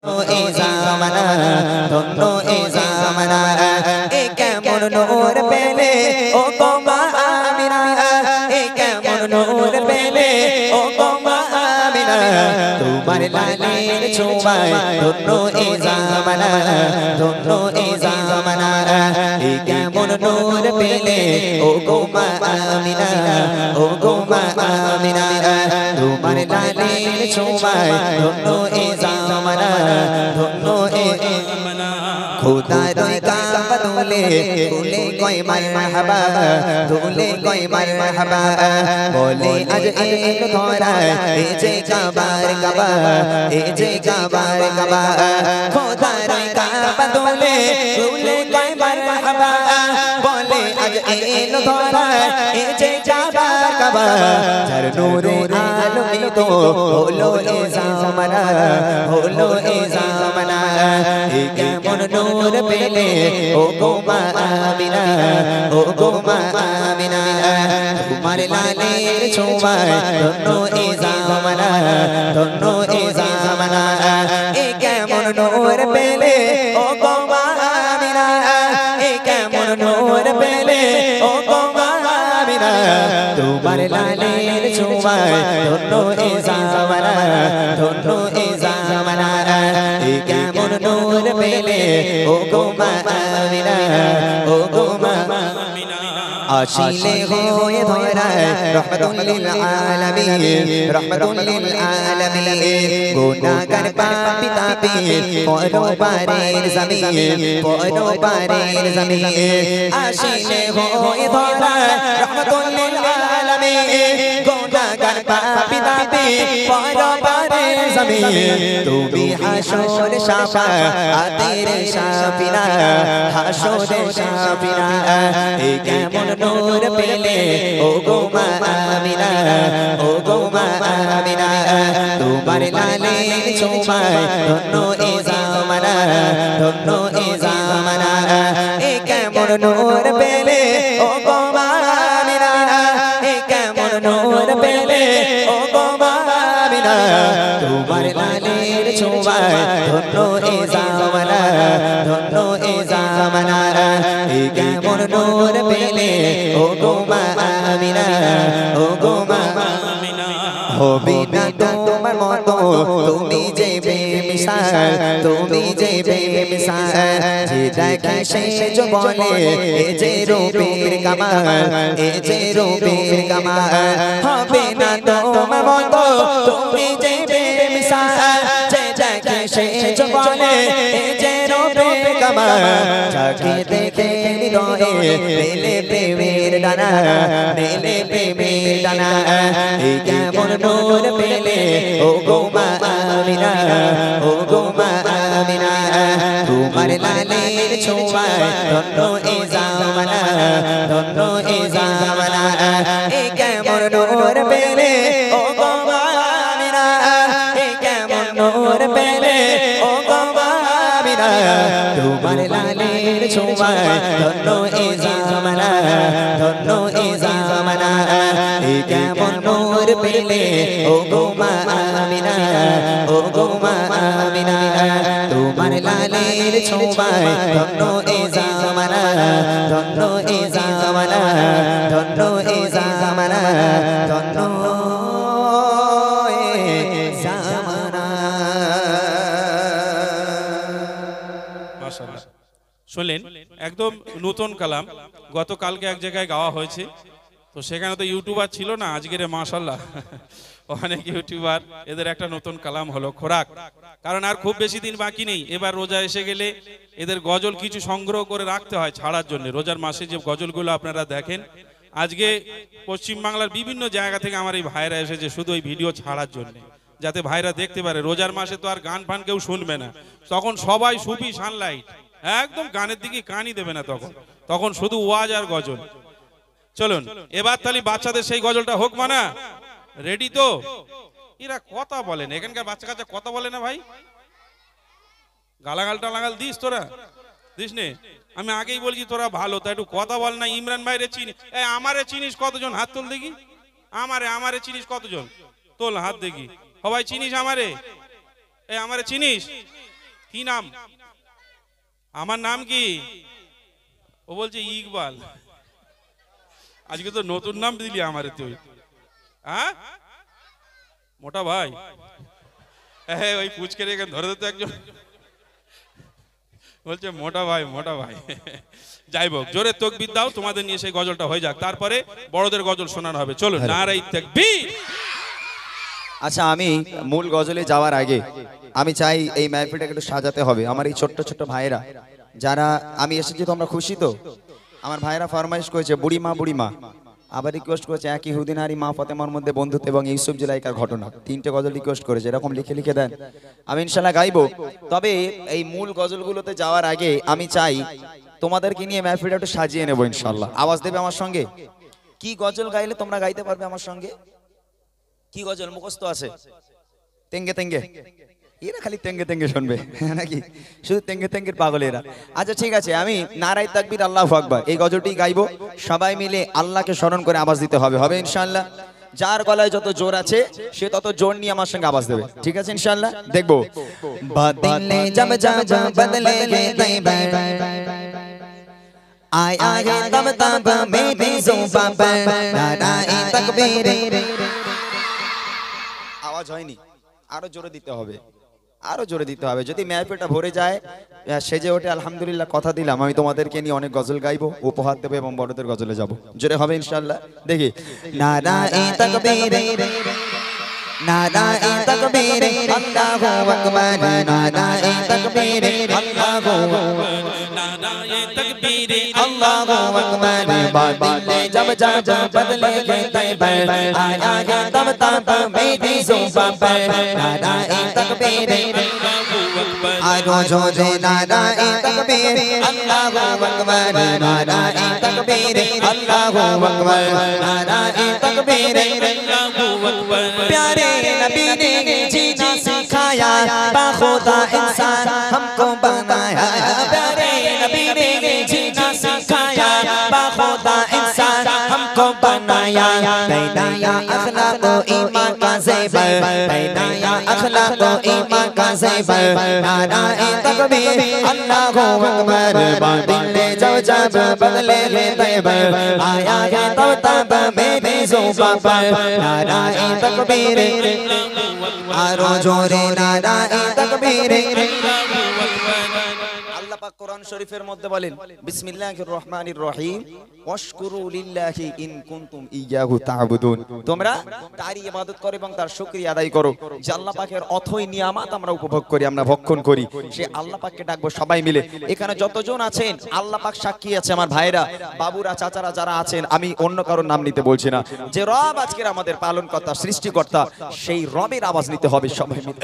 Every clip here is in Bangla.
এ জামানা ধন্য এ জামানা এ কেমন নূর পেলে ও গো মা আমিনা এ কেমন নূর পেলে ও গো মা আমিনা তোমার লালের ছোঁয়ায় ধন্য এ জামানা ধন্য এ জামানা এ কেমন নূর পেলে ও গো মা আমিনা ও গো মা আমিনা তোমার লালের ছোঁয়ায় ধন্য এ জামানা ধন্য এ জামানা খোদা দই কাবা দুলে দুলে কয় মারহাবা দুলে কয় মারহাবা বলে আজ এলো ধরায় এ যে কাবার কাবা এ যে কাবার কাবা খোদা দই কাবা দুলে দুলে কয় মারহাবা বলে আজ এলো ধরায় এ যে কাবার কাবা যার নূরে আলোকিত হলো এ জামানা হলো এ জামানা এ কেমন নূর পেলে ও গো মা আমিনা ও গো মা আমিনা তোমার লালের ছোঁয়ায় ধন্য এ জামানা ধন্য এ জামানা এ কেমন নূর পেলে ও গো মা আমিনা এ কেমন নূর পেলে ও গো মা আমিনা তোমার লালের ছোঁয়ায় ধন্য এ জামানা ধন্য এ জামানা এ কেমন নূর পেলে ও গো মা আমিনা ও গো মা আমিনা আসিলে হয়ে ধরায় রহমাতুল লিল আলামিন রহমাতুল লিল আলামিন গুনাহগার পাপী তাপী পরপারের জমিন পরপারের জমিন আসিলে হয়ে ধরায় রহমাতুল লিল আলামিন গুনাহগার পাপী তাপী পরপারের জমিন তুমি হাসর শাফাআতের শাফিনা হাসর শাফিনা এ কেমন নূর পেলে ও গো মা আমিনা ও গো মা আমিনা তোমার লালের ছোঁয়ায় ধন্য এ জামানা ধন্য এ জামানা এ কেমন নূর পেলে ও গো মা আমিনা এ কেমন নূর পেলে ও গো মা আমিনা তোমার লালের ছোঁয়ায় ধন্য এ জামানা ধন্য এ জামানা এ কেমন নূর পেলে ও গো মা আমিনা ও গো মা আমিনা হবে না তোমার মতো তুমি যে বেমিসাল তুমি যে বেমিসাল যে দেখে সে যে বলে এ যে রূপের কামাল এ যে রূপের কামাল হবে না তোমার মতো তুমি যে বেমিসাল যে দেখে সে যে বলে এ যে রূপের কামাল যাকে দেখে হৃদয়ে পেলে প্রেমের ডানা পেলে প্রেমের ডানা এ কেমন নূর পেলে ও গো মা আমিনা ও গো মা আমিনা তোমার লালের ছোঁয়ায় ধন্য এ জামানা ধন্য এ জামানা এ কেমন নূর পেলে ও গো মা আমিনা এ কেমন নূর পেলে ও গো মা আমিনা তোমার লালের ছোঁয়ায় ধন্য এ জামানা ধন্য এ জামানা এ কেমন নূর পেলে ও গো মা আমিনা ও গো মা আমিনা তোমার লালের ছোঁয়ায় ধন্য এ জামানা ধন্য এ জামানা ধন্য এ জামানা ধন্য এ জামানা মাশাআল্লাহ শুনলেন একদম নতুন কালাম গতকালকে এক জায়গায় গাওয়া হয়েছে তো সেখানে তো ইউটিউবার ছিল না আজকের মাশাআল্লাহ অনেক ইউটিউবার এদের একটা নতুন কালাম হলো খোরাক কারণ আর খুব বেশি দিন বাকি নেই এবার রোজা এসে গেলে এদের গজল কিছু সংগ্রহ করে রাখতে হয় ছাড়ার জন্য রোজার মাসে যে গজলগুলো আপনারা দেখেন আজকে পশ্চিম বাংলার বিভিন্ন জায়গা থেকে আমার এই ভাইরা এসেছে শুধু এই ভিডিও ছাড়ার জন্য যাতে ভাইরা দেখতে পারে রোজার মাসে তো আর গান ফান কেউ শুনবে না তখন সবাই সুফি সানলাইট একদম গানের দিকে কানই দেবে না তখন তখন শুধু ওয়াজ আর গজল চলুন এবার তাহলে বাচ্চাদের সেই গজলটা হোক মানা রেডি তো এরা কথা বলেন এখানকার বাচ্চা কাচ্চা কথা বলে না ভাই গালাগাল টালাগাল দিস তোরা দিস নে আমি আগেই বলছি তোরা ভালো তা একটু কথা বল না ইমরান ভাইরে চিনি আমারে চিনিস কতজন হাত তোল দেখি আমারে চিনিস কতজন তোল হাত দেখি সবাই চিনিস আমারে আমারে চিনিস কি নাম? আমার নাম কি? ও বলছে ইকবাল। আজকে তো নতুন নাম দিলি আমারে তুই। হ্যাঁ মোটা ভাই, হ্যাঁ ওই পুচকে রেখে ধরে দিতে একজন বলছে মোটা ভাই মোটা ভাই। যাই হোক, জোরে তাকবীর দাও, তোমাদের নিয়ে সেই গজলটা হয়ে যাক, তারপরে বড়দের গজল শোনানো হবে। চলো নারে তাকবীর। আচ্ছা, আমি মূল গজলে যাওয়ার আগে আমি চাই এই মাহফিলটাকে একটু সাজাতে হবে। আমার এই ছোট্ট ছোট্ট ভাইরা যারা আমি এসেছি, তোমরা খুশি তো? আমার ভাইরা ফরমাইশ করেছে বুড়িমা বুড়িমা, আবার রিকোয়েস্ট করেছে এক ইহুদি নারী মা ফাতেমার মধ্যে বন্ধুত্ব এবং ইউসুফ জুলাইকার ঘটনা, 3টে গজল রিকোয়েস্ট করেছে। এরকম লিখে লিখে দেন, আমি ইনশাল্লাহ গাইবো। তবে এই মূল গজলগুলোতে যাওয়ার আগে আমি চাই তোমাদেরকে নিয়ে মাহফিলটা একটু সাজিয়ে নেবো ইনশাল্লাহ। আওয়াজ দেবে আমার সঙ্গে? কি গজল গাইলে তোমরা গাইতে পারবে আমার সঙ্গে? কি গজল মুখস্থ আছে? তেঙ্গে তেঙ্গে, এরা খালি তেঙ্গে তেঙ্গে শুনবে নাকি? শুধু তেঙ্গে তেঙ্গের পাগল এরা। আচ্ছা ঠিক আছে, আমি নারায়ে তাকবীর আল্লাহু আকবার এই গজলটি গাইবো। সবাই মিলে আল্লাহকে স্মরণ করে আওয়াজ দিতে হবে, হবে ইনশাআল্লাহ। যার গলায় যত জোর আছে সে তত জোর নিয়ে আমার সঙ্গে আওয়াজ দেবে, ঠিক আছে ইনশাআল্লাহ? দেখবো বদলে জব জব বদলে গে তৈবা आया है तब तब मेरी ज़ुबान पर नाराए तकबीर। আওয়াজ হয়নি, আরো জোরে দিতে হবে, আরো জোরে দিতে হবে। যদি মাহফিলটা ভরে যায়, সেজে ওঠে, আলহামদুলিল্লাহ কথা দিলাম আমি তোমাদেরকে নিয়ে অনেক গজল গাইবো, উপহার দেবো এবং বড়দের গজলে যাব। জোরে হবে ইনশাআল্লাহ। দেখি নারায়ে তাকবীর নারায়ে তাকবীর আল্লাহু আকবার নারায়ে তাকবীর আল্লাহু নারায়ে তাকবীর अल्लाहु अकबर। बादले जब जब बदले गे तैबा आया है तब तब मेरी ज़ुबान पर नाराए तकबीर आरो जोरे नाराए तकबीर अल्लाहु अकबर नाराए तकबीर अल्लाहु अकबर नाराए तकबीर अल्लाहु अकबर। प्यारे नबी ने जीना सिखाया, बाखुदा इंसान हमको बनाया। प्यारे नबी ने जीना सिखाया, बाखुदा इंसान हमको बनाया। पैदाया अखलाक व ईमान का ज़ेवर, पैदाया अखलाक व ईमान का ज़ेवर नाराए तकबीर अल्लाहु अकबर। बादले जब जब बदले गे तैबा आया है तब तब मेरी ज़ुबान पर नाराए तकबीर आरो जोरे नाराए तकबीर। আল্লাহ পাক কোরআন শরীফের মধ্যে বলেন বিসমিল্লাহির রহমানির রহিম ওয়াশকুরু লিল্লাহি ইন কুনতুম ইয়াহু তা'বুদুন। তোমরা তারই ইবাদত করো এবং তার শুকরিয়া আদায় করো। যে আল্লাহ পাকের অথই নিয়ামত আমরা উপভোগ করি, আমরা ভক্ষণ করি, সে আল্লাহ পাককে ডাকবো সবাই মিলে। এখানে যতজন আছেন আল্লাহ পাক সাক্ষী আছে, আমার ভাইরা বাবুরা চাচারা যারা আছেন, আমি অন্য কারোর নাম নিতে বলছি না। যে রব আজকের আমাদের পালনকর্তা সৃষ্টিকর্তা, সেই রবের আওয়াজ নিতে হবে সবাই মিলে।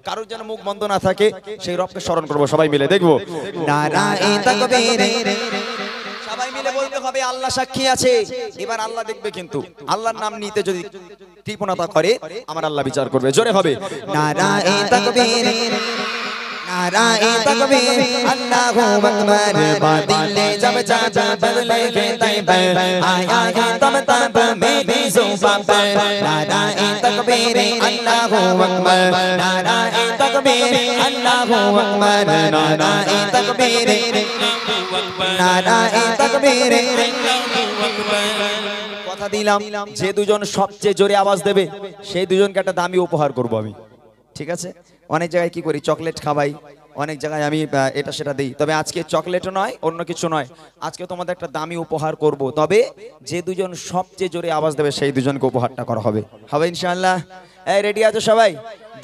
কারোর যেন মুখ বন্ধ না থাকে, সেই রবকে স্মরণ করবো সবাই মিলে। দেখবো নারায়ে তাকবীর, সবাই মিলে বলতে হবে আল্লাহ সাক্ষী আছে। এবার আল্লাহ দেখবে, কিন্তু আল্লাহর নাম নিতে যদি কৃপণতা করে আমার আল্লাহ বিচার করবে। জোরে হবে নারায়ে তাকবীর नाराए तकबीर अल्लाहु अकबर। बादले जब जब बदले गे तैबा आया है तब तब मेरी ज़ुबान पर नाराए तकबीर अल्लाहु अकबर नाराए तकबीर अल्लाहु अकबर नाराए तकबीर नाराए तकबीर। কথা দিলাম যে দুজন সবচেয়ে জোরে আওয়াজ দেবে সেই দুজনকে একটা দামি উপহার করব আমি, ঠিক আছে? অনেক জায়গায় কি করি, চকলেট খাওয়াই, অনেক জায়গায় আমি এটা সেটা দিই, তবে আজকে চকলেটও নয়, অন্য কিছু নয়, আজকে তোমাদের একটা দামি উপহার করব। তবে যে দুজন সবচেয়ে জোরে আওয়াজ দেবে সেই দুজনকে উপহারটা করা হবে, হবে ইনশাআল্লাহ? এই রেডি আছো সবাই?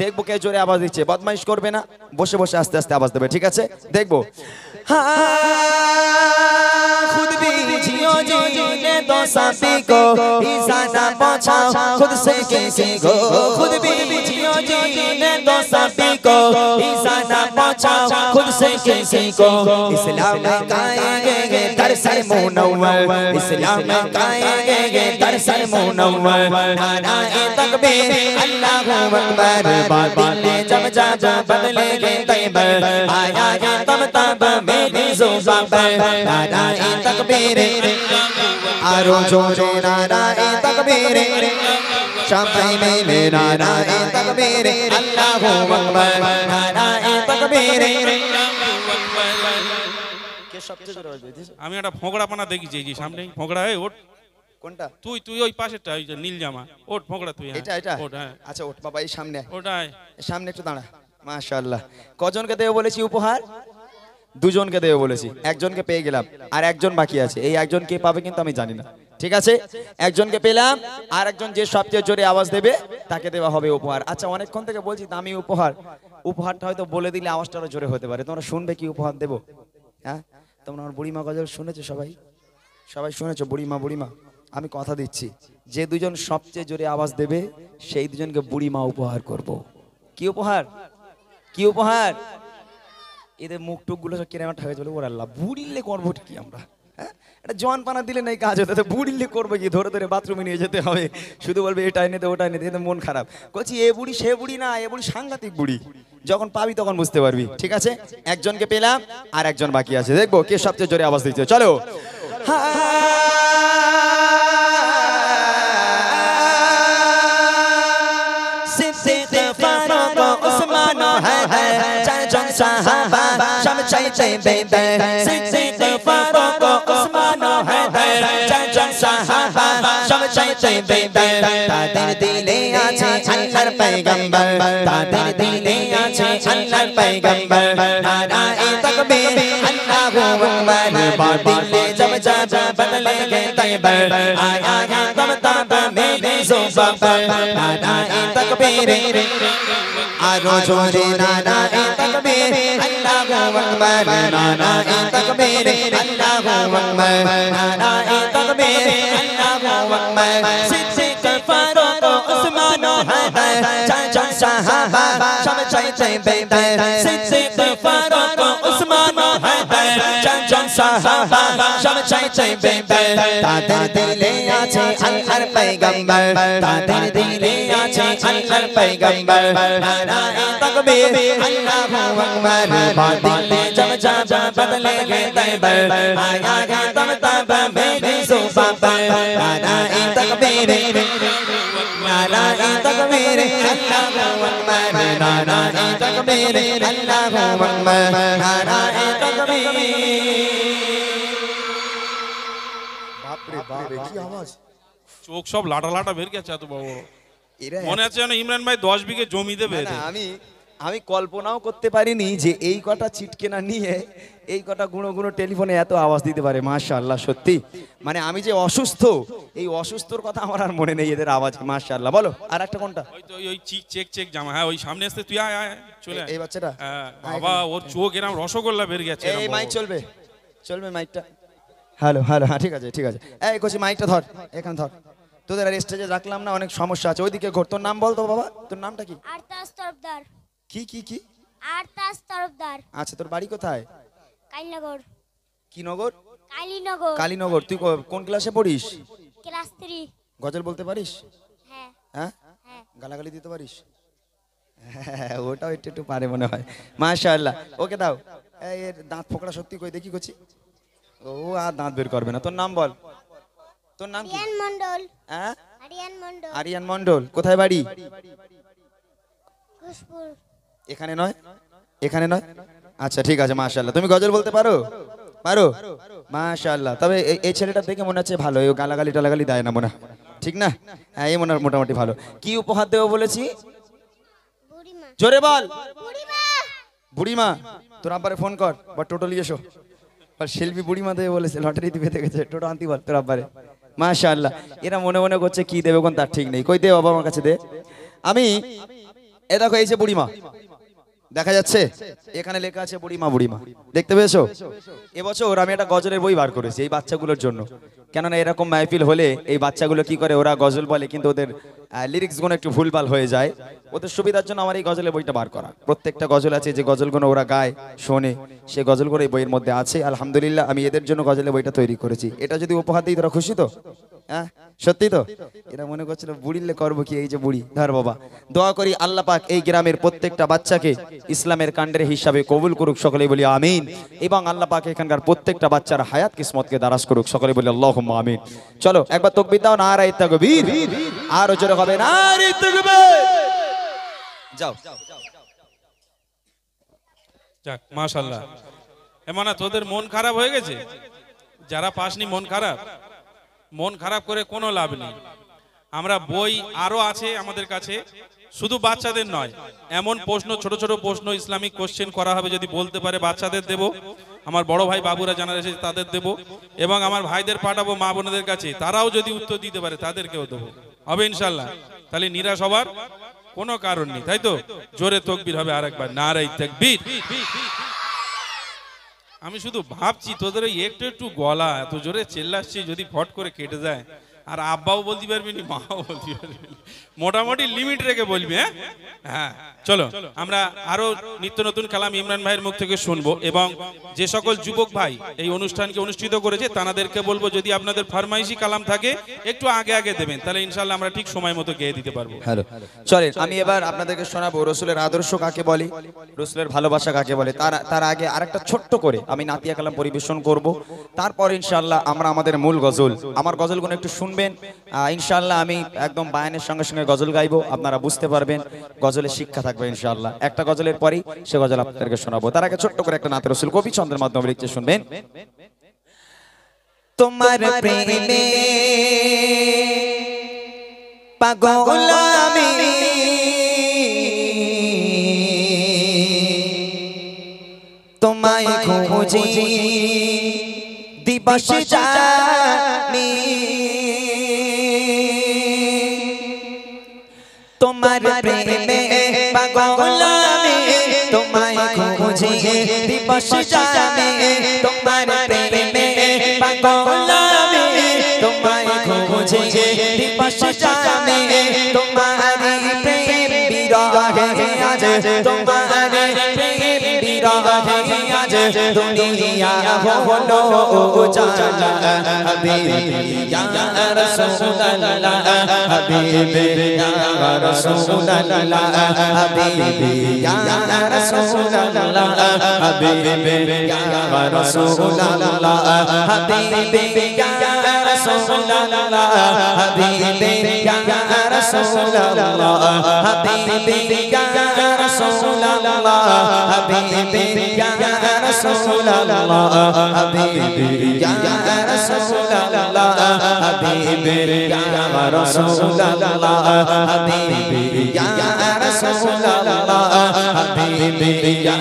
দেখবো কে জোরে আওয়াজ দিচ্ছে, বদমাইশ করবে না, বসে বসে আস্তে আস্তে আওয়াজ দেবে, ঠিক আছে? দেখবো खुद भी जियो जीने दो सभी को, ईज़ाना पहुंचाओ खुद से किसी को। खुद भी जियो जीने दो सभी को, ईज़ाना पहुंचाओ खुद से किसी को। इस्लाम में कायेंगे दरसल मुनव्वर, इस्लाम में कायेंगे दरसल मुनव्वर नाराए तकबीर अल्लाहु अकबर। बादले जब जब बदले गे तैबा आया है तब तब मेरी ज़ुबान पर नाराए तकबीर आरो जोरे नाराए तकबीर। সবাই মিলে নারায়ে তাকবীর আল্লাহু আকবার নারায়ে তাকবীর কে সবচেয়ে জোরে বাজবে দিস আমি একটা ফোঁকড়া পানা দেখেছি এই যে সামনে ফোঁকড়া এই ওঠ কোনটা তুই ওই পাশেরটা ওই যে নীল জামা ওঠ ফোঁকড়া তুই হ্যাঁ এটা ওঠ হ্যাঁ আচ্ছা ওঠ বাবা এই সামনে ওটাই সামনে একটু দাঁড়া মাশাআল্লাহ কজনকে দেব বলেছি উপহার দুজনকে দেব বলেছি একজনকে পেয়ে গেলাম আর একজন বাকি আছে এই একজন কে পাবে কিন্তু আমি জানি না ঠিক আছে একজনকে পেলাম আর একজন যে সবচেয়ে জোরে আওয়াজ দেবে তাকে দেওয়া হবে উপহার আচ্ছা অনেকক্ষণ থেকে বলছি দামি উপহারটা হয়তো বলে দিলে আওয়াজটা আরো জোরে হতে পারে তোমরা শুনবে কি উপহার দেব হ্যাঁ তোমরা আমার বুড়িমা গজল শুনেছো সবাই শুনেছো বুড়িমা আমি কথা দিচ্ছি যে দুজন সবচেয়ে জোরে আওয়াজ দেবে সেই দুজনকে বুড়িমা উপহার করব কি উপহার এদের মুখ টুক গুলো সব কেনামাটা হয়ে চলে ওর আল্লাহ বুড়িলে করবো কি আমরা হ্যাঁ এটা জন পানা দিলে নাই কাজ হতে বুড়িলে করবো কি ধরে বাথরুমে নিয়ে যেতে হবে শুধু বলবে এটা এনে দে ওটা এনে দে মন খারাপ বলছি এ বুড়ি সে বুড়ি না এ বুড়ি সাংঘাতিক বুড়ি যখন পাবি তখন বুঝতে পারবি ঠিক আছে একজনকে পেলাম আর একজন বাকি আছে দেখবো কে সবচেয়ে জোরে আওয়াজ দিচ্ছে চলো সাহাবা সব চাইতে বেবে সিদ্দিক ফারুক ওসমান হায়দার চারজন সাহাবা সব চাইতে বেবে তাদের দিলে আছে আল্লাহর পয়গম্বর তাদের দিলে আছে আল্লাহর পয়গম্বর নারায়ে তাকবীর আল্লাহু আকবার বাতিলে জব জব বদলেগে তয়বার আয়া है तब तब मेरे ज़ुबान पर नाराये तकबीर आरो जोरे नाराये तकबीर अल्लाहु अकबर नाराये तकबीर अल्लाहु अकबर नाराये तकबीर अल्लाहु अकबर सिद्दीक फारूक उस्मान हैदर चाचा साहबा सब चाहते बेबे सिद्दीक फारूक उस्मान हैदर चाचा साहबा सब चाहते बेबे ताদের দিলে আছে আল্লাহর পয়গম্বর তাদের দিলে আছে আল্লাহর পয়গম্বর নারায়ে তাকবীর আল্লাহু আকবার বাতিলে জব জব বদলেগে তয়বার আয়া है तब तब मेरी ज़ुबान पर नाराये तकबीर नाराये तकबीर अल्लाहु अकबर नाराये तकबीर अल्लाहु अकबर नाराये तकबीर বাপরে কি আওয়াজ চোখ সব লাটা লাটা বের গেছে এত বড় এরা মনে আছে যেন ইমরান ভাই 10 বিঘে জমি দেবে না আমি কল্পনাও করতে পারিনি যে এই কটা চিটকে না নিয়ে এই কটা গুঁড়ো টেলিফোনে এত আওয়াজ দিতে পারে মাশাআল্লাহ সত্যি মানে আমি যে অসুস্থ এই অসুস্থর কথা আমার আর মনে নেই এদের আওয়াজ মাশাআল্লাহ বলো আর একটা কোনটা ওই তো ওই চেক জামা হ্যাঁ ওই সামনে আসতে তুই আয় চলে এই বাচ্চাটা হ্যাঁ বাবা ওর চোখ এরকম রসগোল্লা বের গেছে এই মাইক চলবে মাইকটা হ্যালো হ্যাঁ ঠিক আছে এই কচি মাইকটা ধর এখানে ধর তোদের আর স্টেজে রাখলাম না অনেক সমস্যা আছে ওইদিকে ঘর তোর নাম বল তো বাবা তোর নামটা কি আরতাস তরফদার কি আরতাস তরফদার আচ্ছা তোর বাড়ি কোথায় কালীনগর কি নগর কালীনগর তুই কোন ক্লাসে পড়িস ক্লাস 3 গজল বলতে পারিস হ্যাঁ গালাগালি দিতে পারিস ওটাও একটু পারে মনে হয় মাশাআল্লাহ ওকে দাও এই এর দাঁত ফোকড়া সত্যি কই দেখি কচি ও আর দাঁত বের করবে না তোর নাম বল তোর নাম কি আরিয়ান মণ্ডল হ্যাঁ আরিয়ান মণ্ডল কোথায় বাড়ি ঘোষপুর এখানে নয় আচ্ছা ঠিক আছে মাশাআল্লাহ তুমি গজল বলতে পারো মাশাআল্লাহ তবে এই ছেলেটা দেখে মনে হচ্ছে ভালো এই গালাগালি টালাগালি দেয় না মনে ঠিক না হ্যাঁ এই মনে মোটামুটি ভালো কি উপহার দেবো বলেছি বুড়িমা জোরে বল বুড়িমা তোর আব্বারে ফোন কর বা টোটো নিয়ে এসো আর শিল্পী বুড়িমা দেবে বলেছে লটারিতে পেতে গেছে টোটো আনতে বল তোর আব্বারে মাশাআল্লাহ এরা মনে করছে কি দেবে কোন তার ঠিক নেই কই দে বাবা আমার কাছে দে আমি এ দেখো এই যে বুড়িমা দেখা যাচ্ছে এখানে লেখা আছে বুড়িমা দেখতে পেয়েছো এবছর আমি একটা গজলের বই বার করেছি এই বাচ্চাগুলোর জন্য কেননা এরকম মাহফিল হলে এই বাচ্চাগুলো কি করে ওরা গজল বলে কিন্তু ওদের লিরিক্স গুলো একটু ভুলভাল হয়ে যায় ওদের সুবিধার জন্য আমার এই গজলের বইটা বার করা প্রত্যেকটা গজল আছে যে গজলগুলো ওরা গায় শোনে সেই গজলগুলো এই বইয়ের মধ্যে আছে আলহামদুলিল্লাহ আমি এদের জন্য গজলের বইটা তৈরি করেছি এটা যদি উপহার দিই তোরা খুশি তো হ্যাঁ সত্যি তো এরা মনে করছিল বুড়িলে করবো কি এই যে বুড়ি ধর বাবা দোয়া করি আল্লাহ পাক এই গ্রামের প্রত্যেকটা বাচ্চাকে ইসলামের কাণ্ডের হিসাবে কবুল করুক সকলেই বলি আমিন এবং আল্লাহ পাক এখানকার প্রত্যেকটা বাচ্চার হায়াত কিসমতকে দারাজ করুক সকলেই বলি আল্লাহুম্মা আমিন চলো একবার তাকবীর দাও নারায়ে তাকবীর আর জোরে হবে নারী তাকবীর যাও যাক মাশাআল্লাহ এমনা তোদের মন খারাপ হয়ে গেছে যারা পাসনি মন খারাপ করে কোনো লাভ নেই আমরা বই আরো আছে আমাদের কাছে শুধু বাচ্চাদের নয় এমন প্রশ্ন ছোট ছোট প্রশ্ন ইসলামিক কোশ্চেন করা হবে যদি বলতে পারে বাচ্চাদের দেব আমার বড় ভাই বাবুরা জানা আছে তাদের দেব এবং আমার ভাইদের পাঠাবো মা বোনদের কাছে তারাও যদি উত্তর দিতে পারে তাদেরকেও দেব হবে ইনশাআল্লাহ তাহলে নিরাশ হবার কোনো কারণ নেই তাই তো জোরে তাকবীর হবে আরেকবার নারায়ে তাকবীর আমি শুধু ভাবছি তোদের ওই একটু একটু গলা এত জোরে চেল্লাচ্ছি যদি ফট করে কেটে যায় আর আব্বাও বলতে পারবি না মাও বলতে পারবি মোটামুটি লিমিট রেখে বলবি হ্যাঁ হ্যাঁ চলো আমরা আরো নিত্য নতুন কালাম ইমরান ভাইয়ের মুখ থেকে শুনবো এবং যে সকল যুবক ভাই এই অনুষ্ঠানকে অনুষ্ঠিত করেছে তাদেরকে বলবো যদি আপনাদের ফরমাইশি কালাম থাকে একটু আগে আগে দেবেন তাহলে ইনশাআল্লাহ আমরা ঠিক সময় মতো গেয়ে দিতে পারবো হ্যালো চলেন আমি এবার আপনাদেরকে শোনাবো রাসূলের আদর্শ কাকে বলে রাসূলের ভালোবাসা কাকে বলে তার আগে আরেকটা ছোট্ট করে আমি নাতিয়া কালাম পরিবেশন করব তারপর ইনশাআল্লাহ আমরা আমাদের মূল গজল আমার গজলগুলো একটু শুনবেন ইনশাআল্লাহ আমি একদম বায়ানের সঙ্গে সঙ্গে গজল গাইবো আপনারা বুঝতে পারবেন গজলের শিক্ষা থাকবে ইনশাআল্লাহ একটা গজলের পরেই সে গজল আপনাদেরকে শোনাবো তার আগে ছোট্ট করে একটা নাতে রাসূল কবি ছন্দের মাধ্যমে লিখতে শুনবেন তোমার প্রেমে পাগল আমি তোমায় খুঁজি দিবস জানি তোমার প্রেমে পাগল আমি তোমায় খুঁজি দিবস জানি তোমার প্রেমে পাগল আমি তোমায় খুঁজি দিবস জানি তোমার প্রেম বিরহে আজ তোমার প্রেম বিরহে আজ দুনিয়া হলো উজালা হাবিবি ইয়া রাসূলুল্লাহ হাবিবি ইয়া রাসূলুল্লাহ হাবিবি ইয়া রাসূলুল্লাহ হাবিবি ইয়া রাসূলুল্লাহ হাবিবি ইয়া রাসূলুল্লাহ হাবিবি ইয়া রাসূলুল্লাহ হাবিবি ইয়া রাসূলুল্লাহ হাবিবি ইয়া রাসূলুল্লাহ হাবিবি ইয়া রাসূলুল্লাহ হাবিবি ইয়া রাসূলুল্লাহ হাবিবি ইয়া রাসূলুল্লাহ হাবিবি ইয়া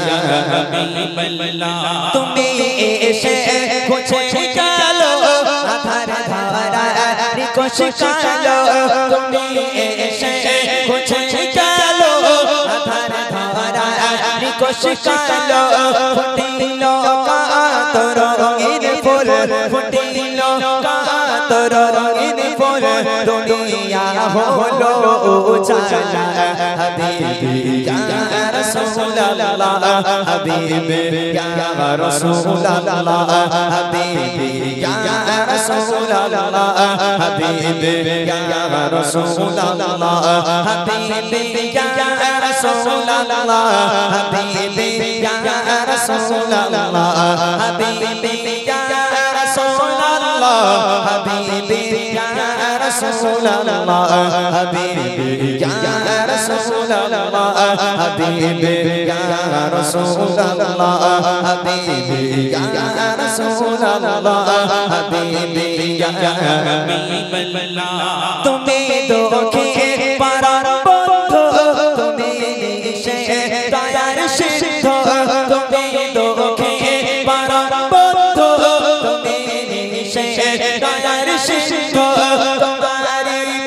হাবিবাল্লাহ তুমি এসে খুঁজে গেলো আধার ধারা নিকশ কালো তুমি এসে খুঁজে গেলো আধার ধারা নিকশ কালো ফুটিল কাতর রঙিন ফুল ফুটিল কাতর রঙিন ফুল দুনিয়া হলো উজালা হাবিবি ইয়া রাসূলুল্লাহ হাবিবি ইয়া রাসূলুল্লাহ হাবিবি ইয়া রাসূলুল্লাহ হাবিবি ইয়া রাসূলুল্লাহ হাবিবি ইয়া রাসূলুল্লাহ হাবিবি ইয়া রাসূলুল্লাহ হাবিবি ইয়া রাসূলুল্লাহ হাবিবি ইয়া রাসূলুল্লাহ হাবিবি ইয়া রাসূলুল্লাহ হাবিবি ইয়া রাসূলুল্লাহ হাবিবি ইয়া রাসূলুল্লাহ হাবিবি ইয়া হাবিবাল্লাহ তুমি দুঃখে পারার বন্ধু তুমি নিশে দয়ার সিদ্ধ তুমি দুঃখে পারার বন্ধু তুমি নিশে দয়ার সিদ্ধ তোমার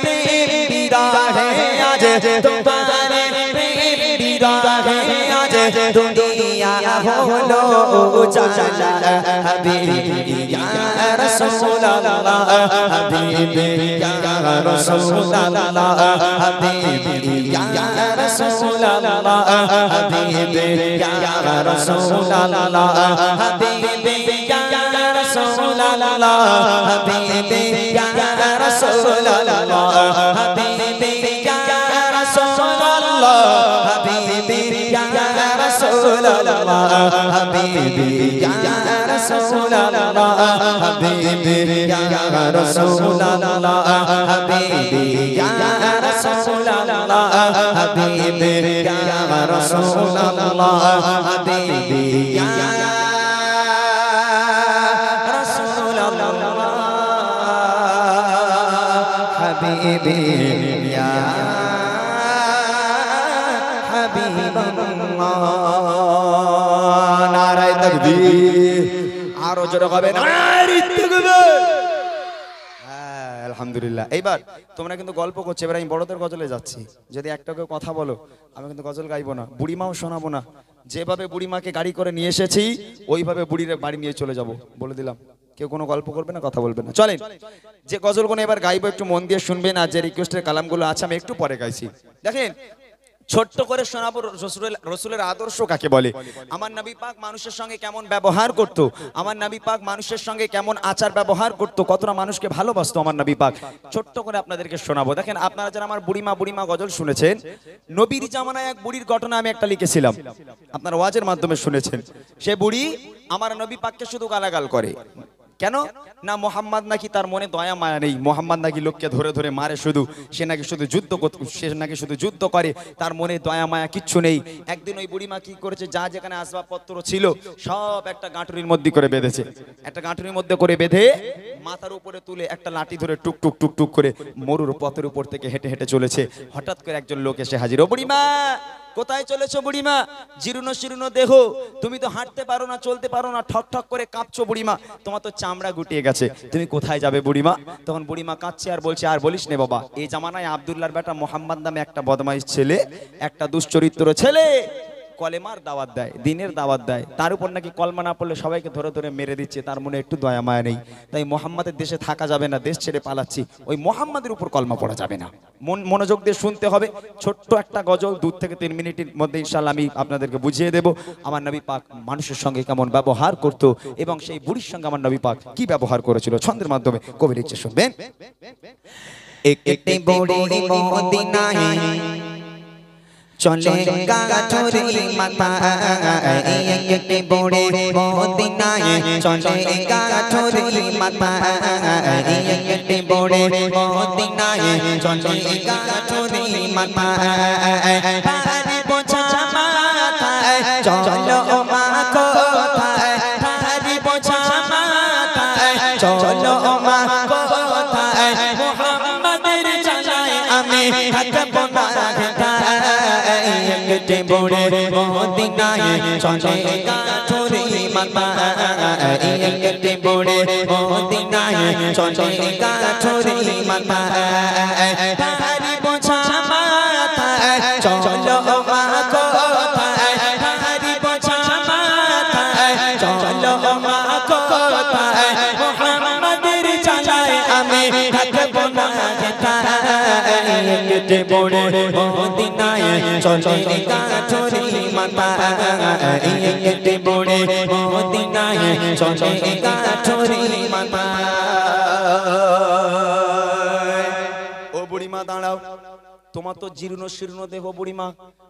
প্রেম বিরহে আজ তোমার প্রেম বিরহে আজ দুনিয়া হলো উজালা হাবিবি ইয়া রাসূলুল্লাহ হাবিবি ইয়া রাসূলুল্লাহ হাবিবি ইয়া রাসূলুল্লাহ হাবিবি ইয়া রাসূলুল্লাহ হাবিবি ইয়া রাসূলুল্লাহ হাবিবি ইয়া রাসূলুল্লাহ হাবিবি ইয়া রাসূলুল্লাহ হাবিবি ইয়া রাসূলুল্লাহ হাবিবি ইয়া রাসূলুল্লাহ হাবিবি ইয়া রাসূলুল্লাহ হাবিবি ইয়া রাসূলুল্লাহ হাবিবি ইয়া রাসূলুল্লাহ হাবিবি ইয়া হাবিবাল্লাহ নারায়ে তাকবীর আরো জোরে হবে নারায়ে তাকবীর আলহামদুলিল্লাহ এইবার তোমরা কিন্তু গল্প করছো এবার আমি বড়দের গজলে যাচ্ছি যদি একটা কেউ কথা বলো আমি কিন্তু গজল গাইবো না বুড়িমাও শোনাবো না যেভাবে বুড়িমাকে গাড়ি করে নিয়ে এসেছি ওইভাবে বুড়ির বাড়ি নিয়ে চলে যাব বলে দিলাম কেউ কোনো গল্প করবে না কথা বলবে না চলেন যে গজলগুলো এবার গাইবো একটু মন দিয়ে শুনবেন আর যে রিকোয়েস্টের কালামগুলো আছে আমি একটু পরে গাইছি দেখেন ছোট্ট করে শোনাবো রসুলের আদর্শ কাকে বলে আমার নবী পাক মানুষের সঙ্গে কেমন ব্যবহার করত আমার নবী পাক মানুষের সঙ্গে কেমন আচার ব্যবহার করত কতটা মানুষকে ভালোবাসতো আমার নবী পাক ছোট্ট করে আপনাদেরকে শোনাবো দেখেন আপনারা যারা আমার বুড়িমা গজল শুনেছেন নবীর জামানায় এক বুড়ির ঘটনা আমি একটা লিখেছিলাম আপনারা ওয়াজের মাধ্যমে শুনেছেন সে বুড়ি আমার নবী পাককে শুধু গালাগাল করে কেন না মোহাম্মদ নাকি তার মনে দয়া মায়া নেই মোহাম্মদ নাকি লোককে ধরে ধরে মারে শুধু সে নাকি শুধু যুদ্ধ করে তার মনে দয়া মায়া কিচ্ছু নেই একদিন ওই বুড়িমা কি করেছে যা যেখানে আসবাবপত্র ছিল সব একটা গাঁটুরির মধ্যে করে বেঁধেছে একটা গাঁটুরির মধ্যে করে বেঁধে মাথার উপরে তুলে একটা লাঠি ধরে টুক টুক টুক টুক করে মরুর পথের উপর থেকে হেঁটে হেঁটে চলেছে হঠাৎ করে একজন লোক এসে হাজির ও বুড়িমা কোথায় চলেছো বুড়িমা জীর্ণ শীর্ণ দেহ তুমি তো হাঁটতে পারো না চলতে পারো না ঠক ঠক করে কাঁপছো বুড়িমা তোমার তো চামড়া গুটিয়ে গেছে তুমি কোথায় যাবে বুড়িমা তখন বুড়িমা কাঁদছে আর বলছে আর বলিস নে বাবা এই জামানায় আব্দুল্লাহর বেটা মোহাম্মদ নামে একটা বদমাইশ ছেলে একটা দুশ্চরিত্র ছেলে কলেমার দাওয়াত দেয় দিনের দাওয়াত দেয় তার উপর নাকি কলমা না পড়লে সবাইকে ধরে ধরে মেরে দিচ্ছে তার মনে একটু দয়া মায়া নেই তাই মোহাম্মদের দেশে থাকা যাবে না দেশ ছেড়ে পালাচ্ছি ওই মোহাম্মদের উপর কলমা পড়া যাবে না মনোযোগ দিয়ে শুনতে হবে ছোট্ট একটা গজল 2 থেকে 3 মিনিটের মধ্যে ইনশাআল্লাহ আমি আপনাদেরকে বুঝিয়ে দেব আমার নবী পাক মানুষের সঙ্গে কেমন ব্যবহার করত এবং সেই বুড়ির সঙ্গে আমার নবী পাক কি ব্যবহার করেছিল ছন্দের মাধ্যমে কবি লিখছে শুনবেন একটি বুড়ি মদিনায় চলে গাঠুরি মাথা একটি বুড়ি মদিনায় চলে গাঠুরি মাথা একটি বুড়ি মদিনায় চলে গাঠুরি মাথা পারি বোঝা মাথায় চলো মা কোথায় পারি বোঝা মাথায় চলো মা কোথায় মুহাম্মাদের জানায় আমি থাকবো না একটি বুড়ি মদিনায় চলে গাঠুরি মাথা একটি বুড়ি মদিনায় চলে গাঠুরি মাথা পারি বোঝা মাথায় চলো মা কোথায় পারি বোঝা মাথায় চলো মা কোথায় মুহাম্মাদের জানায় আমি থাকবো না একটি বুড়ি মদিনায় চলে গাঠুরি মাথা একটি বুড়ি মদিনায় চলে গাঠুরি মাথা ও বুড়িমা দাঁড়াও তোমার তো জীর্ণ শীর্ণ দেহ বুড়িমা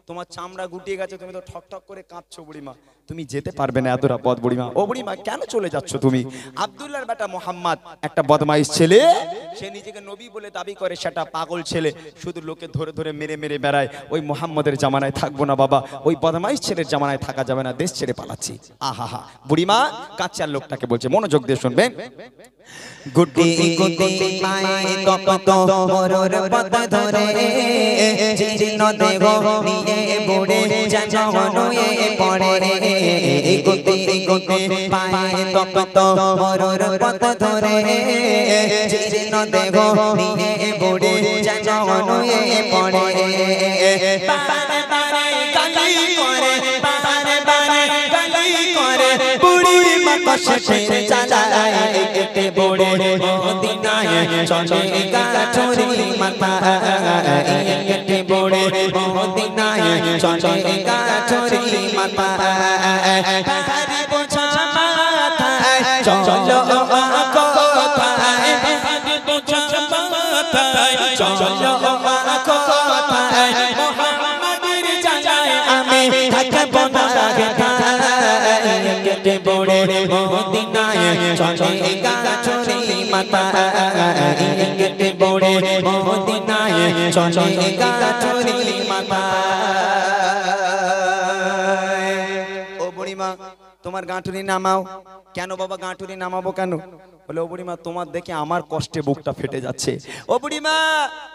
তোমার চামড়া গুটিয়ে গেছে তুমি তো ঠক ঠক করে কাঁপছো বুড়িমা তুমি যেতে পারবে না এতটা পথ বুড়িমা ও বুড়িমা কেন চলে যাচ্ছ তুমি আব্দুল্লাহর বেটা মোহাম্মদ একটা বদমাইশ ছেলে সে নিজেকে নবী বলে দাবি করে সেটা পাগল ছেলে শুধু লোকে ধরে ধরে মেরে মেরে বেড়ায় ওই মোহাম্মদের জামানায় থাকবো না বাবা ওই বদমাইশ ছেলের জামানায় থাকা যাবে না দেশ ছেড়ে পালাচ্ছি আহা হা বুড়িমা কাচ্চার লোকটাকে বলছে মনোযোগ দিয়ে শুনবেন গুটি গুটি পায়ে কপত মরুর পথ ধরে জীর্ণ দেহ নিয়ে বুড়ে জানুয়ে পড়ে গুটি গুটি পায়ে কপত মরুর পথ ধরে জীর্ণ দেহ নিয়ে বুড়ে জানুয়ে পড়ে বারে বারে গালি করে বারে বারে গালি করে বুড়ি মা কষ্টে চালায় একটি বুড়ি মদিনায় চলে গাঠুরি মাথা একটি বুড়ি মদিনায় চলে গাঠুরি মাথা পারি বোঝা মাথায় চলো মা কোথায় পারি বোঝা মাথায় চলো মা কোথায় মুহাম্মাদের জানায় আমি থাকবো না একটি বুড়ি মদিনায় চলে গাঠুরি মাথা একটি বুড়ি মদিনায় চলে গাঠুরি মাথা তোমার গাঁটুরি নামাও। কেন বাবা গাঁটুরি নামাবো কেন? বলে ও বুড়িমা তোমার দেখে আমার কষ্টে বুকটা ফেটে যাচ্ছে। ও বুড়িমা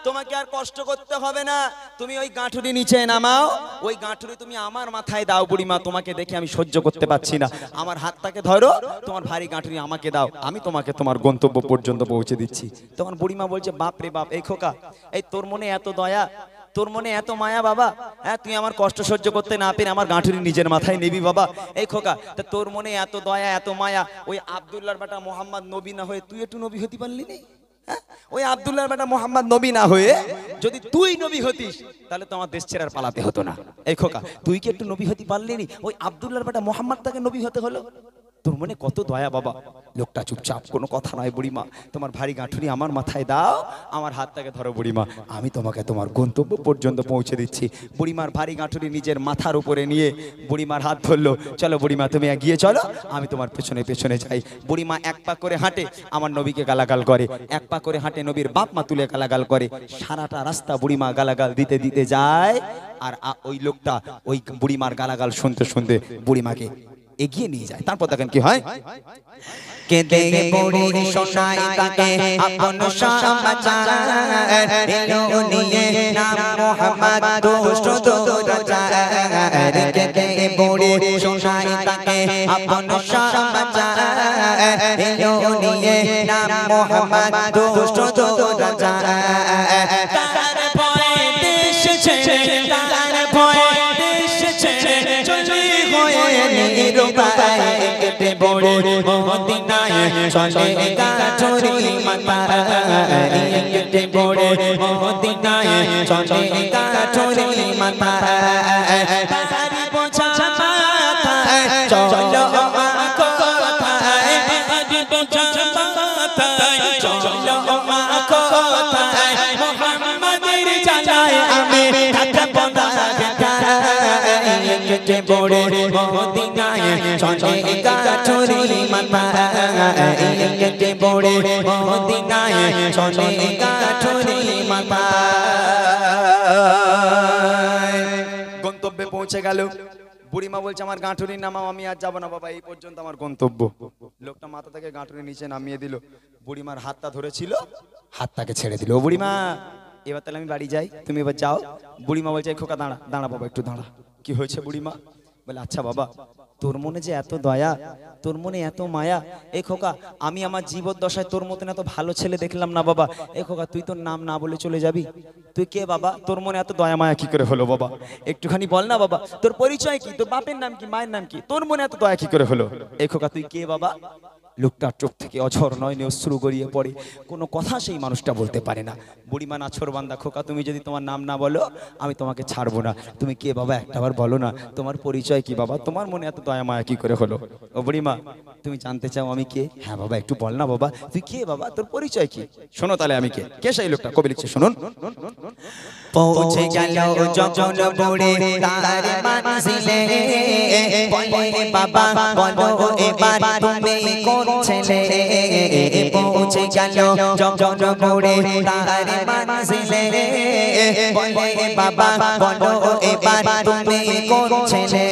তোমাকে আর কষ্ট করতে হবে না, তুমি ওই গাঁটুরি নিচে নামাও, ওই গাঁটুরি তুমি আমার মাথায় দাও। বুড়িমা তোমাকে দেখে আমি সহ্য করতে পারছি না, আমার হাতটাকে ধরো, তোমার ভারী গাঁটুরি আমাকে দাও, আমি তোমাকে তোমার গন্তব্য পর্যন্ত পৌঁছে দিচ্ছি। তখন বুড়িমা বলছে বাপ রে বাপ, এই খোকা, এই তোর মনে এত দয়া, তোর মনে এত মায়া বাবা, হ্যাঁ তুই আমার কষ্ট সহ্য করতে না পেরে আমার গাঁটুরি নিজের মাথায় নিবি বাবা। এই খোকা, তা তোর মনে এত দয়া এত মায়া, ওই আব্দুল্লাহর বেটা মোহাম্মদ নবী না হয়ে তুই একটু নবী হতে পারলি না? ওই আব্দুল্লাহর বেটা মোহাম্মদ নবী না হয়ে যদি তুই নবী হতিস তাহলে তো আমার দেশ ছেড়ে আর পালাতে হতো না। এই খোকা, তুই কি একটু নবী হতে পারলি নি? ওই আব্দুল্লাহর বেটা মোহাম্মদ তাকে নবী হতে হলো। তোর মনে কত দয়া বাবা। লোকটা চুপচাপ, কোনো কথা নয়। বুড়িমা তোমার ভারী গাঁঠুরি আমার মাথায় দাও, আমার হাতটাকে ধরো বুড়িমা, আমি তোমাকে তোমার গন্তব্য পর্যন্ত পৌঁছে দিচ্ছি। বুড়িমার ভারী গাঁঠুরি নিজের মাথার উপরে নিয়ে বুড়িমার হাত ধরলো। চলো বুড়িমা তুমি এগিয়ে চলো, আমি তোমার পেছনে পেছনে যাই। বুড়িমা এক পা করে হাঁটে, আমার নবীকে গালাগাল করে, এক পা করে হাঁটে, নবীর বাপ মা তুলে গালাগাল করে। সারাটা রাস্তা বুড়িমা গালাগাল দিতে দিতে যায়, আর ওই লোকটা ওই বুড়িমার গালাগাল শুনতে শুনতে বুড়িমাকে এগিয়ে নিয়ে যায়। তারপর দেখেন কি হয়। কেঁদে বুড়ি শোনাই তাকে আপন সমাচার, এলো নিয়ে নাম মোহাম্মদ দুষ্ট রাজার। কেঁদে বুড়ি শোনাই তাকে আপন সমাচার, এলো নিয়ে নাম মোহাম্মদ দুষ্ট রাজার। তার ভয়ে দেশ ছেড়ে, তার ভয়ে দেশ ছেড়ে চলে হয়ে নিরুপায়। কেটে বড়ে মদিনায় চলে গাছরি মাতায়, কেটে বড়ে মদিনায় চলে গাছরি মাতায়। তারি বোঝা মাথায় চলো মা কোথায়, তারি বোঝা মাথায় চলো মা কোথায়। মোহাম্মদের জানায় আমি থাকবো না ঢাকায়, কেটে বড়ে মদিনায় চলে গাছরি মাতায়, কেটে বড়ে মদিনায় চলে গাছরি মাতায়। গন্তব্যে পৌঁছে গেল। বুড়িমা বলছে আমার গাঁটুরি নামাও, আমি আর যাবো না বাবা, এই পর্যন্ত আমার গন্তব্য। লোকটা মাথা থেকে গাঁটুরি নিচে নামিয়ে দিল, বুড়িমার হাতটা ধরেছিল, হাতটাকে ছেড়ে দিল। ও বুড়িমা এবার তাহলে আমি বাড়ি যাই, তুমি এবার যাও। বুড়িমা বলছে খোকা দাঁড়া, দাঁড়া বাবা একটু দাঁড়া। কি হয়েছে বুড়িমা? বলে আচ্ছা বাবা, তোর মনে যে এত দয়া, তোর মনে এত মায়া, এ খোকা আমি আমার জীবদ্দশায় তোর মতন এত ভালো ছেলে দেখলাম না বাবা। এ খোকা তুই তোর নাম না বলে চলে যাবি? তুই কে বাবা? তোর মনে এত দয়া মায়া কি করে হলো বাবা? একটুখানি বল না বাবা, তোর পরিচয় কি, তোর বাপের নাম কি, মায়ের নাম কি, তোর মনে এত দয়া কি করে হলো? এ খোকা তুই কে বাবা? লোকটার চোখ থেকে অঝর নয়নে অশ্রু গড়িয়ে পড়ে, কোনো কথা সেই মানুষটা বলতে পারে না। বুড়িমা নাছর বান্দা, খোকা তুমি যদি তোমার নাম না বলো আমি তোমাকে ছাড়বো না। তুমি কে বাবা একটাবার বলো না, তোমার পরিচয় কি বাবা, তোমার মনে এত দয়া মায়া কি করে হলো? ও বুড়িমা তুমি জানতে চাও আমি কে? হ্যাঁ বাবা একটু বল না বাবা, তুই কে বাবা, তোর পরিচয় কি? শোনো তাহলে আমি কে। কে সেই লোকটা? কবি লিখছে শুনুন। পৌঁছে গেল যখন বুড়ি তার মানজিলে, বলে বাবা বলো এবার তুমি কোন ছেলে। পৌঁছে গেল যখন বুড়ি তার মানজিলে, বলে বাবা বলো এবার তুমি কোন ছেলে।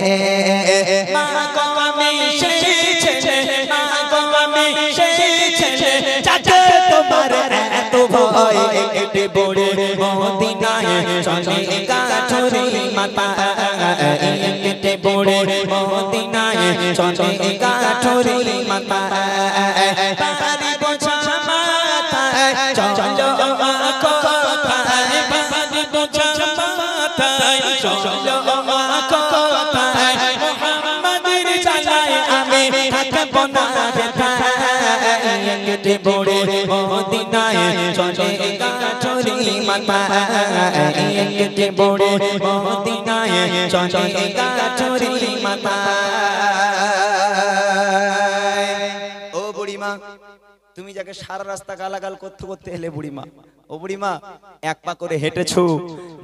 মা গো আমি সেই ছেলে, মা গো আমি সেই ছেলে, চাচা তোমার এত ভয়। কেটে বড়ে মদিনায় চলে গাছরি মাতায়, কেটে বড়ে মদিনায় চলে গাছরি মাতায়। তারি বোঝা মাথায় চলো মা কোথায়, তারি বোঝা মাথায় চলো মা কোথায়। মোহাম্মদের জানায় আমি থাকবো না ঢাকায়, কেটে বড়ে মদিনায় চলে গাছরি মাতায়, কেটে বড়ে মদিনায় চলে গাছরি মাতায়। ও বুড়িমা তুমি যাকে সারা রাস্তা গালাগাল করতে করতে এলে বুড়িমা, ও বুড়িমা এক পা করে হেঁটেছো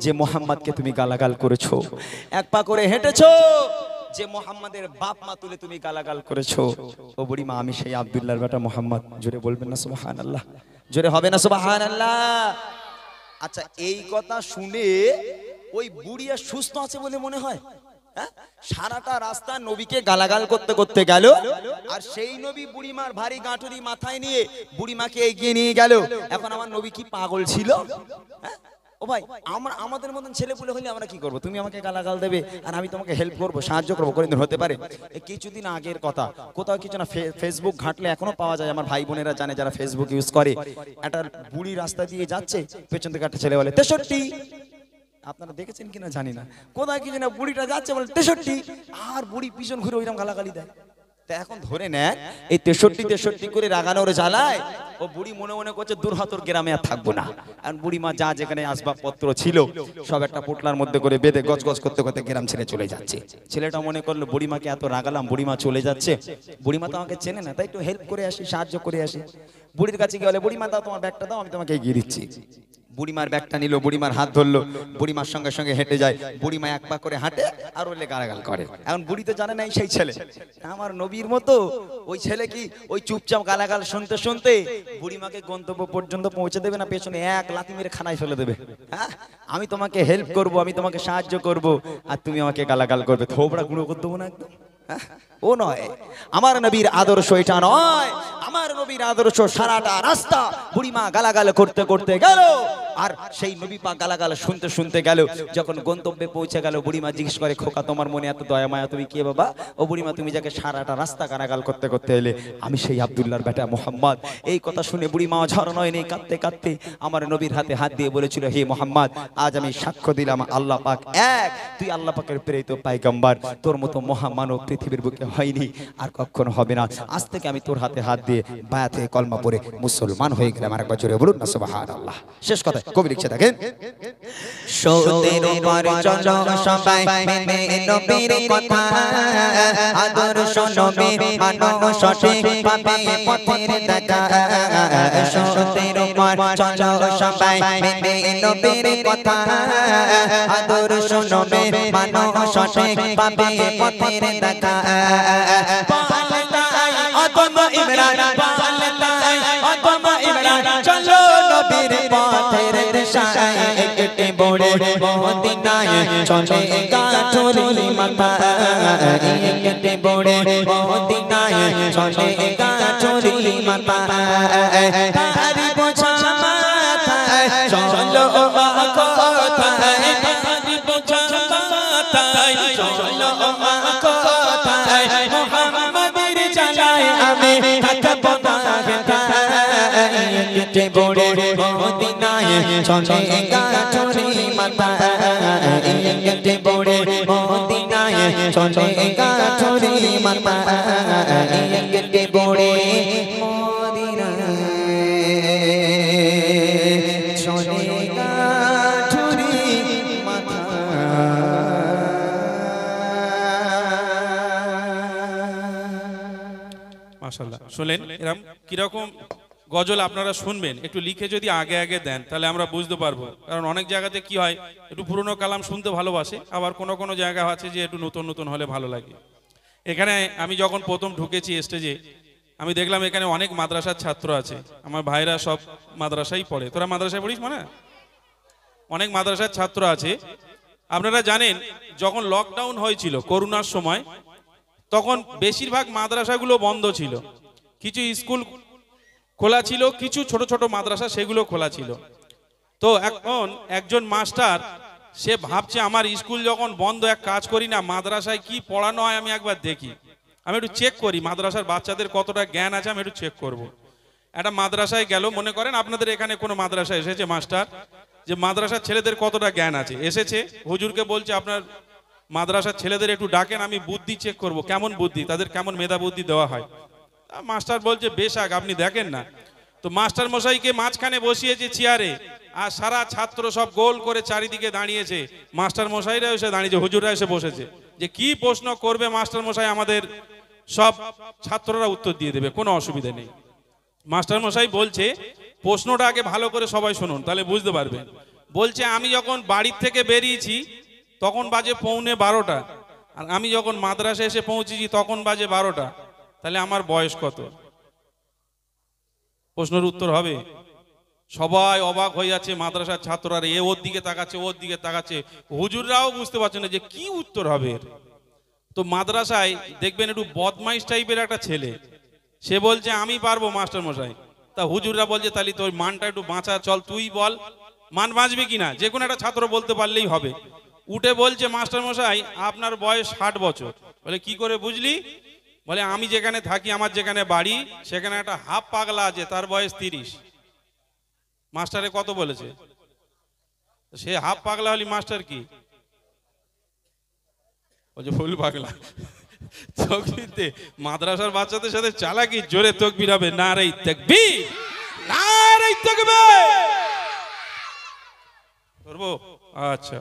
যে মোহাম্মদকে তুমি গালাগাল করেছো, এক পা করে হেঁটেছো যে মোহাম্মদের বাপ মা তুলে তুমি গালাগাল করেছো। ও বুড়িমা আমি সেই আব্দুল্লাহর বেটা মোহাম্মদ। জোরে বলবেন না সুবহানাল্লাহ? জোরে হবে না সুবহানাল্লাহ? আচ্ছা এই কথা শুনে ওই বুড়িয়া সুস্থ আছে বলে মনে হয়? হ্যাঁ? সারাটা রাস্তা নবীকে গালাগাল করতে করতে গেল, আর সেই নবী বুড়িমার ভারী গাঁটুরি মাথায় নিয়ে বুড়িমাকে এগিয়ে নিয়ে গেল। এখন আমার নবী কি পাগল ছিল? হ্যাঁ? ও ভাই, আমাদের মতন ছেলে পুলে হলে আমরা কি করব? তুমি আমাকে গালাগাল দেবে আর আমি তোমাকে হেল্প করব, সাহায্য করবো, কোনদিন হতে পারে? এই কিছুদিন আগের কথা, কোথাও কিছু না, ফেসবুক ঘাঁটলে এখনো পাওয়া যায়, আমার ভাই বোনেরা জানে যারা ফেসবুক ইউজ করে। একটা বুড়ি রাস্তা দিয়ে যাচ্ছে, পেছন থেকে একটা ছেলে বলে 63। আপনারা দেখেছেন কিনা জানি না, কোথায় কি না বুড়িটা যাচ্ছে বলে 63, আর বুড়ি পিছন ঘুরে ওইরকম গালাগালি দেয়। তা এখন ধরে নেন এই 63 করে রাগানোর জ্বালায় ও বুড়ি মনে মনে করছে দূর হাতর গ্রামে আর থাকবো না। আর বুড়ি মা যা যেখানে আসবাবপত্র ছিল সব একটা পোটলার মধ্যে করে বেঁধে গজ গজ করতে করতে গ্রাম ছেড়ে চলে যাচ্ছে। ছেলেটা মনে করলো বুড়িমাকে এত রাগালাম, বুড়িমা চলে যাচ্ছে, বুড়িমা তো আমাকে চেনে না, তাই একটু হেল্প করে আসি, সাহায্য করে আসি। বুড়ির কাছে গিয়ে বলে বুড়িমা দাও তোমার ব্যাগটা দাও, আমি তোমাকে এগিয়ে দিচ্ছি। বুড়িমার ব্যাগটা নিল, বুড়িমার হাত ধরলো, বুড়িমার সঙ্গে সঙ্গে হেঁটে যায়, বুড়িমা এক পা করে হাঁটে আর ওলে গালাগাল করে। এখন বুড়ি তো জানে না সেই ছেলে আমার নবীর মতো, ওই ছেলে কি ওই চুপচাপ গালাগাল শুনতে শুনতে বুড়িমাকে গন্তব্য পর্যন্ত পৌঁছে দেবে না, পেছনে এক লাথি মেরে খানায় ফেলে দেবে। হ্যাঁ, আমি তোমাকে হেল্প করব, আমি তোমাকে সাহায্য করব, আর তুমি আমাকে গালাগাল করবে, থোবড়া গুঁড়ো করে দেবো না একদম। ও নয়, আমার নবীর আদর্শ এটা নয়। আমার নবীর আদর্শ সারাটা রাস্তা বুড়িমা গালাগাল করতে করতে গেল, আর সেই নবী পাক গালাগাল শুনতে শুনতে গেল। যখন গন্তব্যে পৌঁছে গেল, বুড়িমা জিজ্ঞেস করে খোকা তোমার মনে এত দয়া মায়া, তুমি কে বাবা? ও বুড়িমা তুমি যাকে সারাটা রাস্তা গালাগাল করতে করতে এলে, আমি সেই আব্দুল্লাহর বেটা মোহাম্মদ। এই কথা শুনে বুড়িমা ঝরনয় নেই কাঁদতে কাঁদতে আমার নবীর হাতে হাত দিয়ে বলেছিল, হে মোহাম্মদ, আজ আমি সাক্ষ্য দিলাম আল্লাহ পাক এক, তুই আল্লাহ পাকের প্রেরিত পয়গম্বর, তোর মতো মহামানব পৃথিবীর বুকে হয়নি আর কখনো হবে না। আজ থেকে আমি তোর হাতে হাত দিয়ে বায়াত হয়ে কলমা পড়ে মুসলমান হয়ে গেলাম। আরেকবার জোরে বলুন না সুবহানাল্লাহ। শেষ কথা কবি লিখছে দেখেন, সতের উপর চলো সবাই মেনে নবীর কথা, আদর্শ নবী মানো সঠিক পাবে পথের দেখা। সতের উপর চলো সবাই মেনে নবীর কথা, আদর্শ নবী মানো সঠিক পাবে পথের দেখা। পালতাই অদম ইমরান, পালতাই অদম ইমরান, চলো নবীর পথের দিশায়, একটি বড়ে মদিনায় চলে গাঠুরি মাথা, একটি বড়ে মদিনায় চলে গাঠুরি মাথা। তারি বোঝা মাথায় চলো মা কোথায়, তারি বোঝা মাথায় চলো মা কোথায়, মুহাম্মাদের জানায় আমি থাকবো না হেথায়। একটি বড়ে মদিনায় চলে গাঠুরি মাথা, একটি বড়ে মদিনায় চলে গাঠুরি মাথা, একটি বড়ে মদিনায় চলে গাঠুরি মাথা। মাশাআল্লাহ, শুনলেন এরকম কিরকম গজল আপনারা শুনবেন, একটু লিখে যদি আগে আগে দেন তাহলে আমরা বুঝতে পারবো। কারণ অনেক জায়গাতে কি হয়, একটু পুরনো কালাম শুনতে ভালোবাসে, আবার কোনো কোনো জায়গা আছে যে একটু নতুন নতুন হলে ভালো লাগে। এখানে আমি যখন প্রথম ঢুকেছি স্টেজে, আমি দেখলাম এখানে অনেক মাদ্রাসার ছাত্র আছে, আমার ভাইরা সব মাদ্রাসায় পড়ে। তোরা মাদ্রাসায় পড়িস? মানে অনেক মাদ্রাসার ছাত্র আছে। আপনারা জানেন যখন লকডাউন হয়েছিল করোনার সময়, তখন বেশিরভাগ মাদ্রাসাগুলো বন্ধ ছিল, কিছু স্কুল খোলা ছিল, কিছু ছোট ছোট মাদ্রাসা সেগুলো খোলা ছিল। তো এখন একজন মাস্টার সে ভাবছে আমার স্কুল যখন বন্ধ, এক কাজ করি না, মাদ্রাসায় কি পড়ানো হয় আমি একবার দেখি, আমি একটু চেক করি মাদ্রাসার বাচ্চাদের কতটা জ্ঞান আছে, আমি একটু চেক করব। একটা মাদ্রাসায় গেল, মনে করেন আপনাদের এখানে কোনো মাদ্রাসায় এসেছে মাস্টার, যে মাদ্রাসার ছেলেদের কতটা জ্ঞান আছে, এসেছে হুজুরকে বলছে আপনার মাদ্রাসার ছেলেদের একটু ডাকেন, আমি বুদ্ধি চেক করব, কেমন বুদ্ধি, তাদের কেমন মেধা বুদ্ধি দেওয়া হয়। মাস্টার বলছে বেশাক আপনি দেখেন না। তো মাস্টার মশাইকে মাঝখানে বসিয়েছে চেয়ারে, আর সারা ছাত্র সব গোল করে চারিদিকে দাঁড়িয়েছে, মাস্টার মশাইরা এসে দাঁড়িয়েছে, হুজুররা এসে বসেছে, যে কি প্রশ্ন করবে মাস্টার মশাই আমাদের সব ছাত্ররা উত্তর দিয়ে দেবে, কোনো অসুবিধা নেই। মাস্টার মশাই বলছে প্রশ্নটা আগে ভালো করে সবাই শুনুন তাহলে বুঝতে পারবেন। বলছে আমি যখন বাড়ির থেকে বেরিয়েছি তখন বাজে 11:45, আর আমি যখন মাদ্রাসায় এসে পৌঁছেছি তখন বাজে 12টা, তাহলে আমার বয়স কত? প্রশ্নের উত্তর হবে সবাই অবাক হয়ে যাচ্ছে, মাদ্রাসার ছাত্ররা এ ওর দিকে তাকাচ্ছে, ওর দিকে তাকাচ্ছে, হুজুররাও বুঝতে পারছে না যে কি উত্তর হবে। তো মাদ্রাসায় দেখবেন একটু বদমাইশ টাইপের একটা ছেলে, সে বলছে আমি পারবো মাস্টার মশাই। তা হুজুররা বলছে তাহলে তোর মানটা একটু বাঁচা, চল তুই বল মান বাঁচবে কিনা। যে কোনো একটা ছাত্র বলতে পারলেই হবে। উঠে বলছে মাস্টার মশাই আপনার বয়স 60 বছর। বলে কি করে বুঝলি? বলে আমি যেখানে থাকি, আমার যেখানে বাড়ি, সেখানে একটা হাফ পাগলা আছে, তার বয়স 30। মাস্টারে কত বলেছে? সে হাফ পাগলা হলি মাস্টার কি বলছে? ফুল পাগলা। তকবীরতে মাদ্রাসার বাচ্চাদের সাথে চালাকি, জোরে তকবীর হবে, নারে তাকবীর, নারে তাকবীর করবো। আচ্ছা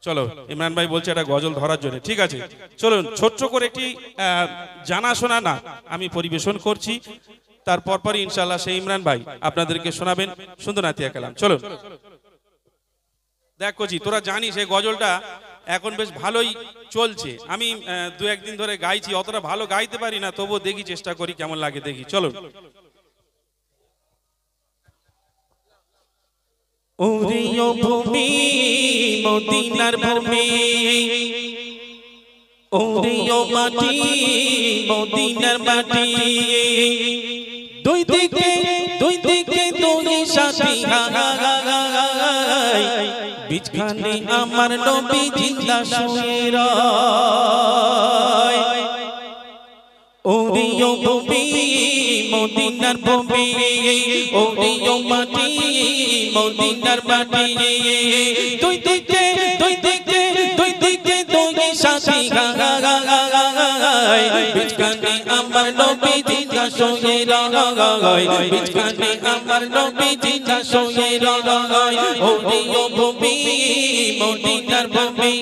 চলো, ইমরান ভাই বলছে একটা গজল ধরার জন্য, ঠিক আছে চলুন ছোট্ট করে একটি জানাশোনা না আমি পরিবেশন করছি, তারপর পরই ইনশাআল্লাহ সেই ইমরান ভাই আপনাদেরকে শোনাবেন সুন্দর নাতিয়া কালাম। চলুন দেখো জি, তোরা জানিস এই গজলটা এখন বেশ ভালোই চলছে। আমি দু একদিন ধরে গাইছি, অতটা ভালো গাইতে পারি না, তবুও দেখি চেষ্টা করি কেমন লাগে দেখি। চলুন। ওরে ও ভূমি মদিনার ভূমি, ওরে ও মাটি মদিনার মাটি, দুই দিকে দুই সাথী হায়, বিচখানে আমার নবী জিন্দা শুয়ে রয়। ওরে ও ভূমি মদিনার ভূমি, ওরে ও মাটি মদিনার মাটি, দুই দিকে দুই সাথী হায়, বিচখানে আমার নবী জিন্দা শুয়ে রয়, বিচখানে আমার নবী জিন্দা শুয়ে রয়। ওরে ও ভূমি মদিনার ভূমি,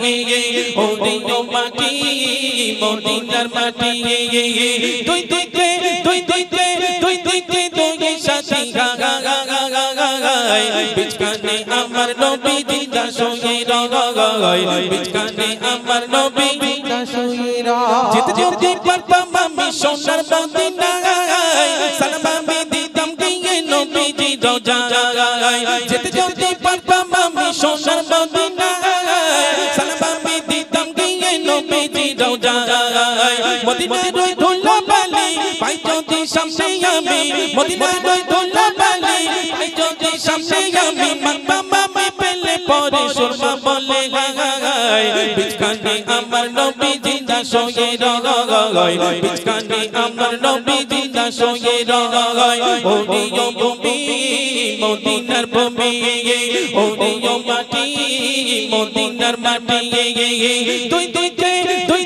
ওরে ও মাটি মদিনার মাটি, দুই দিকে দুই সাথী হায়, বিচখানে আমার নবী জিন্দা শুয়ে রয়, বিচখানে আমার নবী জিন্দা শুয়ে রয়। যেতে যেতে পারতাম আমি সোনার মদিনায়, সালাম আমি দিতাম গিয়ে নবীজি রোজায়। যেতে যেতে পারতাম আমি সোনার মদিনায়, সালাম আমি দিতাম গিয়ে নবীজি রোজায়। মদিনায় রই ধুলা বালি পাই যদি সামনে আমি, মদিনায় রই ধুলা বালি পাই যদি সামনে আমি, মাতা মামি পেলে পরে সুরমা বলে গায়, বিচখানে আমার নবী জিন্দা শুয়ে রয়, বিচখানে আমার নবী জিন্দা শুয়ে রয়। ওরে ও ভূমি মদিনার ভূমি, ওরে ও মাটি মদিনার মাটি, দুই দিকে দুই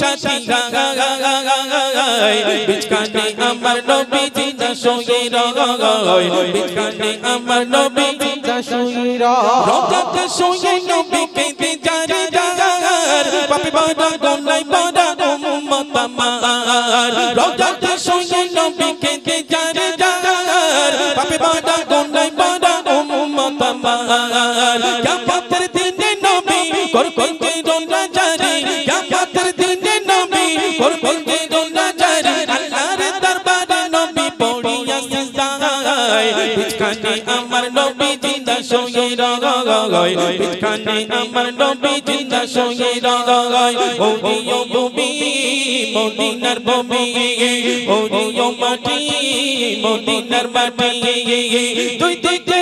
সাথী হায়, বিচখানে আমার নবী জিন্দা শুয়ে রয়, বিচখানে আমার নবী জিন্দা শুয়ে রয়। রোজাতে শুয়ে নবী কেঁদে যারে যার, পাপে বাঁধা গলায় বাঁধা উম্মত আমার। রোজাতে শুয়ে নবী কেঁদে যারে যার, পাপে বাঁধা গলায় বাঁধা উম্মত আমার। কিয়ামতের দিনে নবী করবেন যে রোজা জারি, কিয়ামতের দিনে নবী করবেন যে রোজা জারি, আল্লাহর দরবারে নবী পড়িয়া সিজদায়, বিচখানে আমার নবী জিন্দা শুয়ে রয়, বিচখানে আমার নবী জিন্দা শুয়ে রয়। ওরে ও ভূমি মদিনার ভূমি, ওরে ও মাটি মদিনার মাটি, দুই দিকে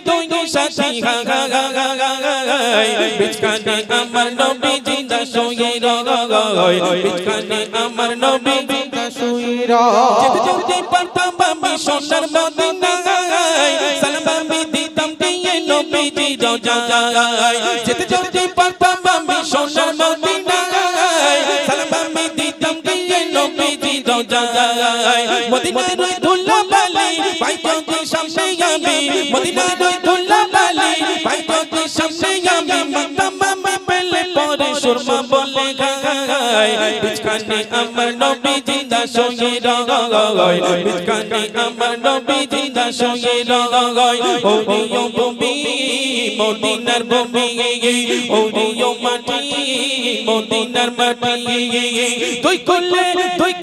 দুই সাথী হায়, বিচখানে আমার নবী জিন্দা শুয়ে রয়, বিচখানে আমার নবী জিন্দা শুয়ে রয়। যেতে যেতে পারতাম আমি সোনার মদিনায়, সালাম আমি দিতাম গিয়ে নবীজি রোজায়। যেতে যেতে পারতাম আমি সোনার মদিনায়, সালাম আমি দিতাম গিয়ে নবীজি রোজায়। মদিনায় রই ধুলা বালি পাই যদি সামনে আমি, মদিনায় রই ধুলা বালি পাই যদি সামনে আমি, মাতা মামি পেলে পরে সুরমা বলে গায় বিচখানে আমার নবী জিন্দা শুয়ে রয় বিচখানে আমার নবী জিন্দা শুয়ে রয় ওরিও ভূমি মদিনার ভূমি ওরিও মাটি মদিনার মাটি তুই করলে তুই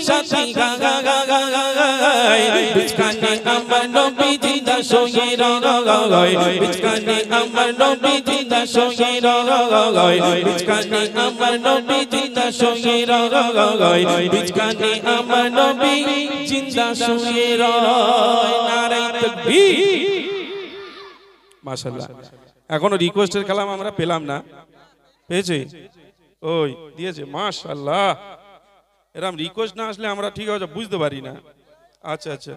সাথী গায় বিচখানে আমার নবী জিন্দা শুয়ে রয় বিচখানে আমার নবী জিন্দা শুয়ে রয় বিচখানে আমার নবী জিন্দা শুয়ে রয় বিচখানে আমার নবী জিন্দা শুয়ে রয় নারে তাকবীর মাশাআল্লাহ। এখনো রিকোয়েস্টের কালাম আমরা পেলাম না, পেয়েছে? ওই দিয়েছে, মাশাআল্লাহ। এরকম রিকোয়েস্ট না আসলে আমরা ঠিক আছে বুঝতে পারি না। আচ্ছা আচ্ছা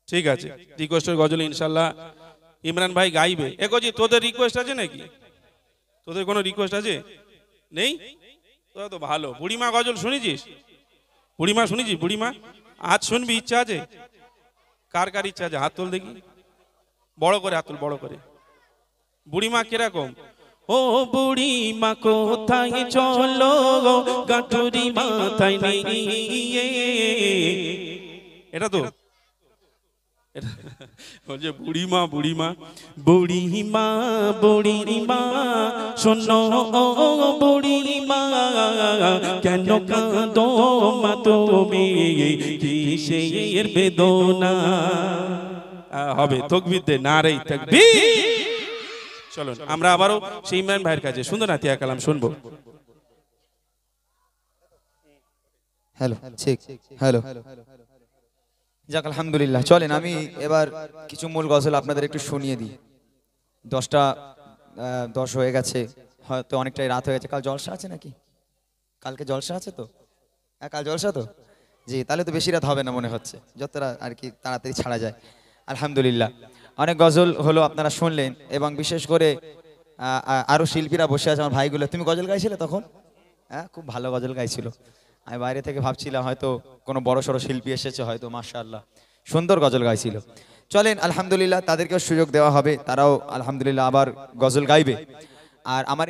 ঠিক আছে, রিকোয়েস্টের গজল ইনশাআল্লাহ ইমরান ভাই গাইবে। জি তোদের রিকোয়েস্ট আছে নাকি? তোদের কোনো রিকোয়েস্ট আছে? নেই? তোরা তো ভালো। বুড়িমা গজল শুনেছিস? বুড়িমা শুনেছিস? বুড়িমা আজ শুনবি, ইচ্ছা আছে? কার কার ইচ্ছা আছে হাত তোল দেখি, বড় করে হাত তোল, বড় করে। বুড়িমা কিরকম? ও বুড়ি মা কোথায় চলো গাঠুরি মাথায় নিয়ে, এটা তো বলছে বুড়িমা বুড়িমা বুড়িমা বুড়িমা শোনো বুড়িমা কেন কাঁদো মা তুমি কিসের বেদনা। হবে তাকবীর দে, নারে তাকবীর। চলো আমরা আবারও সেই ইমরান ভাইয়ের কাছে সুন্দর নাতিয়া কালাম শুনবো। হ্যালো, ঠিক, হ্যালো, যাক আলহামদুলিল্লাহ। চলেন আমি এবার কিছু মূল গজল আপনাদের একটু শুনিয়ে দিই। 10 হয়ে গেছে, হয়তো অনেকটাই রাত হয়ে গেছে। কাল জলসা আছে নাকি? কালকে জলসা আছে তো? হ্যাঁ কাল জলসা তো, জি, তাহলে তো বেশি রাত হবে না মনে হচ্ছে, যতটা আর কি তাড়াতাড়ি ছাড়া যায়। আলহামদুলিল্লাহ অনেক গজল হলো, আপনারা শুনলেন, এবং বিশেষ করে আরো শিল্পীরা বসে আছে আমার ভাইগুলো। তুমি গজল গাইছিলে তখন? হ্যাঁ খুব ভালো গজল গাইছিল। আমি বাইরে থেকে ভাবছিলাম হয়তো কোনো বড় সড়ো শিল্পী এসেছে হয়তো, মাশাআল্লাহ সুন্দর গজল গাইছিল। চলেন আলহামদুলিল্লাহ তাদেরকেও সুযোগ দেওয়া হবে, তারাও আলহামদুলিল্লাহ আবার গজল গাইবে। আর আমার